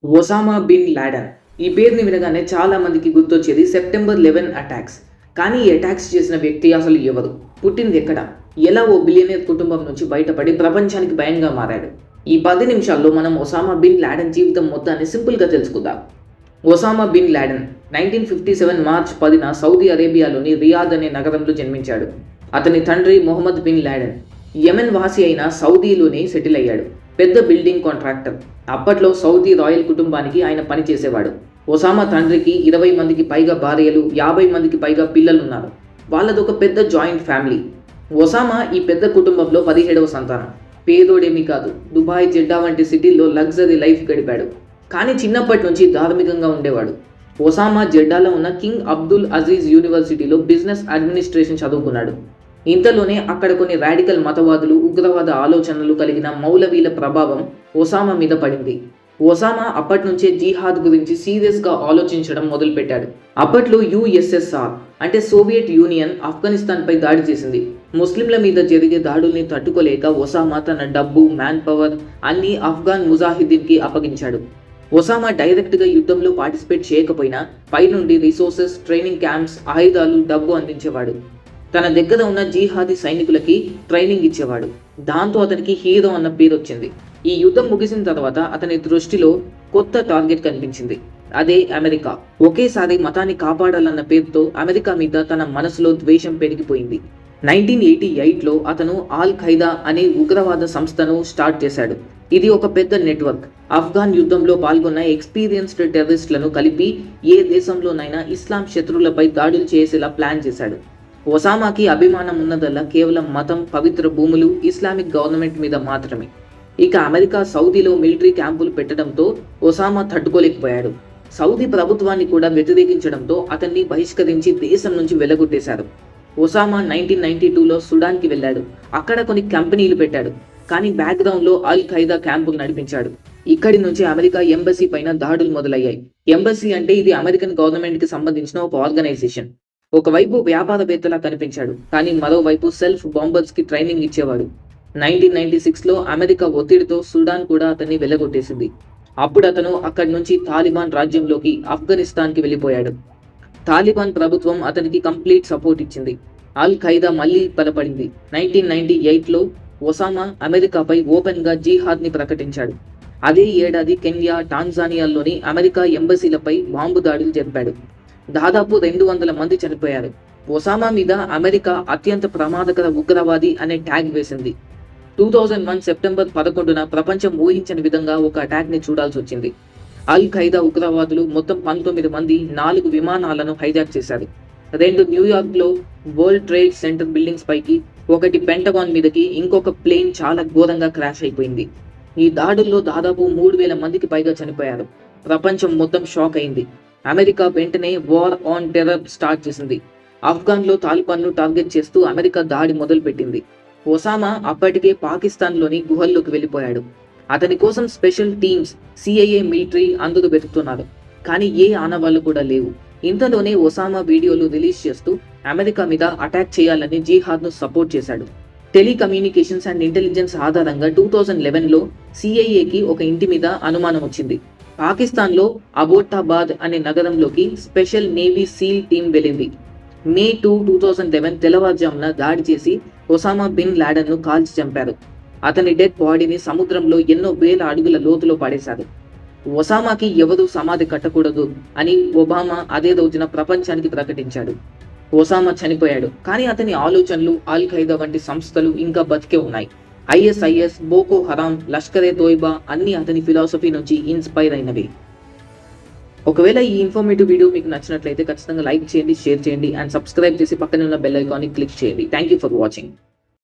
Osama bin Laden. ఈ పేరుని వినగానే చాలా మందికి గుర్తొచ్చేది సెప్టెంబర్ 11 అటాక్స్. కానీ ఈ అటాక్స్ చేసిన వ్యక్తి అసలు ఎవరు? పుట్టింది ఎక్కడ? ఎలా ఓ బిలియనేర్ కుటుంబం నుంచి బయటపడి ప్రపంచానికి భయంగా మారాడు? ఈ 10 నిమిషాల్లో మనం ఒసామా బిన్ లాడెన్ జీవితం మొత్తాన్ని సింపుల్‌గా తెలుసుకుందాం. ఒసామా బిన్ లాడెన్ 1957 మార్చ్ 10న సౌదీ అరేబియాలోని రియాద్ అనే నగరంలో జన్మించాడు. అతని తండ్రి మొహమ్మద్ బిన్ లాడెన్ యెమెన్ వాసి అయిన సౌదీలోనే సెటిల్ అయ్యాడు. పెద్ద బిల్డింగ్ కాంట్రాక్టర్. అప్పట్లో సౌదీ రాయల్ కుటుంబానికి ఆయన పనిచేసేవాడు. ఒసామా తండ్రికి 20 మందికి పైగా భార్యలు, 50 మందికి పైగా పిల్లలున్నారు. వాళ్ళదొక పెద్ద జాయింట్ ఫ్యామిలీ. ఒసామా ఈ పెద్ద కుటుంబంలో 17వ సంతానం. పేదోడేమీ కాదు. దుబాయ్, జెడ్డా వంటి సిటీల్లో లగ్జరీ లైఫ్ గడిపాడు. కానీ చిన్నప్పటి నుంచి ధార్మికంగా ఉండేవాడు. ఒసామా జెడ్డాలో ఉన్న కింగ్ అబ్దుల్ అజీజ్ యూనివర్సిటీలో బిజినెస్ అడ్మినిస్ట్రేషన్ చదువుకున్నాడు. ఇంతలోనే అక్కడ కొన్ని రాడికల్ మతవాదులు, ఉగ్రవాద ఆలోచనలు కలిగిన మౌలవీల ప్రభావం ఒసామా మీద పడింది. ఒసామా అప్పటి నుంచే జిహాద్ గురించి సీరియస్గా ఆలోచించడం మొదలుపెట్టాడు. అప్పట్లో యుఎస్ఎస్ఆర్ అంటే సోవియట్ యూనియన్ ఆఫ్ఘనిస్తాన్పై దాడి చేసింది. ముస్లింల మీద జరిగే దాడుల్ని తట్టుకోలేక ఒసామా తన డబ్బు, మ్యాన్ పవర్ అన్నీ ఆఫ్ఘాన్ ముజాహిదీన్కి అప్పగించాడు. ఒసామా డైరెక్ట్గా యుద్ధంలో పార్టిసిపేట్ చేయకపోయినా పైనుండి రిసోర్సెస్, ట్రైనింగ్ క్యాంప్స్, ఆయుధాలు, డబ్బు అందించేవాడు. తన దగ్గర ఉన్న జిహాదీ సైనికులకి ట్రైనింగ్ ఇచ్చేవాడు. దాంతో అతనికి హీరో అన్న పేరు వచ్చింది. ఈ యుద్ధం ముగిసిన తర్వాత అతని దృష్టిలో కొత్త టార్గెట్ కనిపించింది. అదే అమెరికా. ఒకేసారి మతాన్ని కాపాడాలన్న పేరుతో అమెరికా మీద తన మనసులో ద్వేషం పెరిగిపోయింది. 1988లో అతను ఆల్ ఖైదా అనే ఉగ్రవాద సంస్థను స్టార్ట్ చేశాడు. ఇది ఒక పెద్ద నెట్వర్క్. ఆఫ్ఘాన్ యుద్ధంలో పాల్గొన్న ఎక్స్పీరియన్స్డ్ టెర్రరిస్టులను కలిపి ఏ దేశంలోనైనా ఇస్లాం శత్రువులపై దాడులు చేసేలా ప్లాన్ చేశాడు. ఒసామాకి అభిమానం ఉన్నదల్లా కేవలం మతం, పవిత్ర భూములు, ఇస్లామిక్ గవర్నమెంట్ మీద మాత్రమే. ఇక అమెరికా సౌదీలో మిలిటరీ క్యాంపులు పెట్టడంతో ఒసామా తట్టుకోలేకపోయాడు. సౌదీ ప్రభుత్వాన్ని కూడా వ్యతిరేకించడంతో అతన్ని బహిష్కరించి దేశం నుంచి వెళ్లగొట్టేశారు. ఒసామా 1992లో సుడాన్కి వెళ్ళాడు. అక్కడ కొన్ని కంపెనీలు పెట్టాడు. కానీ బ్యాక్గ్రౌండ్లో అల్ ఖైదా క్యాంపులు నడిపించాడు. ఇక్కడి నుంచి అమెరికా ఎంబసీ పైన దాడులు మొదలయ్యాయి. ఎంబసీ అంటే ఇది అమెరికన్ గవర్నమెంట్కి సంబంధించిన ఒక ఆర్గనైజేషన్. ఒకవైపు వ్యాపారవేత్తలా కనిపించాడు, కానీ మరోవైపు సెల్ఫ్ బాంబర్స్కి ట్రైనింగ్ ఇచ్చేవాడు. 1996లో అమెరికా ఒత్తిడితో సుడాన్ కూడా అతన్ని వెళ్లగొట్టేసింది. అప్పుడు అతను అక్కడి నుంచి తాలిబాన్ రాజ్యంలోకి ఆఫ్ఘనిస్తాన్కి వెళ్ళిపోయాడు. తాలిబాన్ ప్రభుత్వం అతనికి కంప్లీట్ సపోర్ట్ ఇచ్చింది. అల్ ఖైదా మళ్లీ బలపడింది. 1998లో ఒసామా అమెరికాపై ఓపెన్గా జిహాద్ని ప్రకటించాడు. అదే ఏడాది కెన్యా, టాంజానియాల్లోని అమెరికా ఎంబసీలపై బాంబు దాడులు జరిపాడు. దాదాపు 200 మంది చనిపోయారు. ఒసామా మీద అమెరికా అత్యంత ప్రమాదకర ఉగ్రవాది అనే ట్యాగ్ వేసింది. 2001 సెప్టెంబర్ 11న ప్రపంచం ఊహించని విధంగా ఒక అటాక్ని చూడాల్సి వచ్చింది. అల్ ఖైదా ఉగ్రవాదులు మొత్తం 19 మంది 4 విమానాలను హైజాక్ చేశారు. 2 న్యూయార్క్లో వరల్డ్ ట్రేడ్ సెంటర్ బిల్డింగ్స్ పైకి, ఒకటి పెంటగాన్ మీదకి, ఇంకొక ప్లేన్ చాలా ఘోరంగా క్రాష్ అయిపోయింది. ఈ దాడుల్లో దాదాపు 3000 మందికి పైగా చనిపోయారు. ప్రపంచం మొత్తం షాక్ అయింది. అమెరికా వెంటనే వార్ ఆన్ టెర్రర్ స్టార్ట్ చేసింది. ఆఫ్ఘాన్లో తాలిబాన్ను టార్గెట్ చేస్తూ అమెరికా దాడి మొదలుపెట్టింది. ఒసామా అప్పటికే పాకిస్తాన్లోని గుహల్లోకి వెళ్ళిపోయాడు. అతని కోసం స్పెషల్ టీమ్స్, సిఐఏ, మిలిటరీ అందరూ వెతుకుతున్నారు. కానీ ఏ ఆనవాళ్లు కూడా లేవు. ఇంతలోనే ఒసామా వీడియోలు రిలీజ్ చేస్తూ అమెరికా మీద అటాక్ చేయాలని జిహాద్ను సపోర్ట్ చేశాడు. టెలికమ్యూనికేషన్స్ అండ్ ఇంటెలిజెన్స్ ఆధారంగా 2011లో సిఐఏకి ఒక ఇంటి మీద అనుమానం వచ్చింది. పాకిస్తాన్లో అబోటాబాద్ అనే నగరంలోకి స్పెషల్ నేవీ సీల్ టీం వెళ్ళింది. మే 2, 2011 తెల్లవారుజామున దాడి చేసి ఒసామా బిన్ లాడెన్ను కాల్చి చంపారు. అతని డెడ్ బాడీని సముద్రంలో ఎన్నో వేల అడుగుల లోతులో పడేశారు. ఒసామాకి ఎవరూ సమాధి కట్టకూడదు అని ఒబామా అదే రోజున ప్రపంచానికి ప్రకటించాడు. ఒసామా చనిపోయాడు, కానీ అతని ఆలోచనలు, అల్ ఖైదా వంటి సంస్థలు ఇంకా బతికే ఉన్నాయి. ఐఎస్ఐఎస్, బోకో హరాం, లష్కరే తోయిబా అన్ని అతని ఫిలాసఫీ నుంచి ఇన్స్పైర్ అయినవి. ఒకవేళ ఈ ఇన్ఫర్మేటివ్ వీడియో మీకు నచ్చినట్లయితే ఖచ్చితంగా లైక్ చేయండి, షేర్ చేయండి అండ్ సబ్స్క్రైబ్ చేసి పక్కనే ఉన్న బెల్ ఐకాన్ని క్లిక్ చేయండి. Thank you for watching.